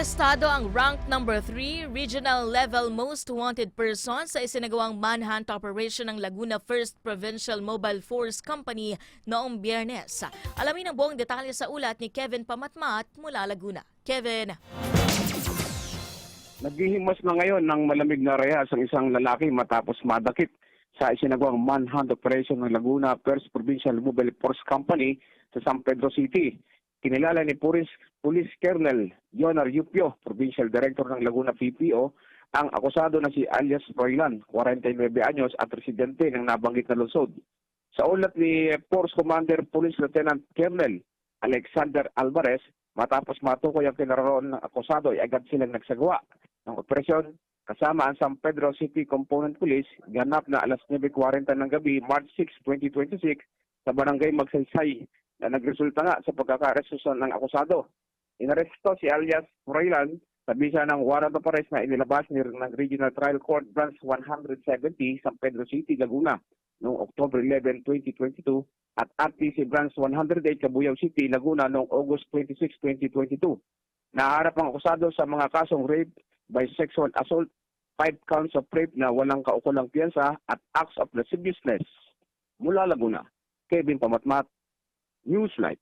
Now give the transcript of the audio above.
Arestado ang ranked number 3 regional level most wanted person sa isinagawang manhunt operation ng Laguna First Provincial Mobile Force Company noong Biyernes. Alamin ang buong detalye sa ulat ni Kevin Pamatmat mula Laguna. Kevin. Naghihimas na ngayon ng malamig na rehas ang isang lalaki matapos madakip sa isinagawang manhunt operation ng Laguna First Provincial Mobile Force Company sa San Pedro City. Kinilala ni Police Colonel Yonar Yupio, Provincial Director ng Laguna PPO, ang akusado na si alias Froilan, 49 anyos at residente ng nabanggit na lungsod. Sa ulat ni Force Commander Police Lieutenant Colonel Alexander Alvarez, matapos matukoy ang kinararoon ng akusado ay agad silang nagsagawa ng operasyon kasama ang San Pedro City Component Police ganap na alas 9:40 ng gabi, March 6, 2026 sa Barangay Magsaysay na nagresulta nga sa pagkaka-aresto ng akusado. Inaresto si alias Froilan sa bisa ng warrant of arrest na inilabas ng Regional Trial Court Branch 170 San Pedro City, Laguna noong October 11, 2022 at RTC Branch 108 Cabuyao City, Laguna noong August 26, 2022. Naharap ang akusado sa mga kasong rape by sexual assault, 5 counts of rape na walang kaukulang piyansa at acts of lasciviousness. Mula Laguna, Kevin Pamatmat, Newslight.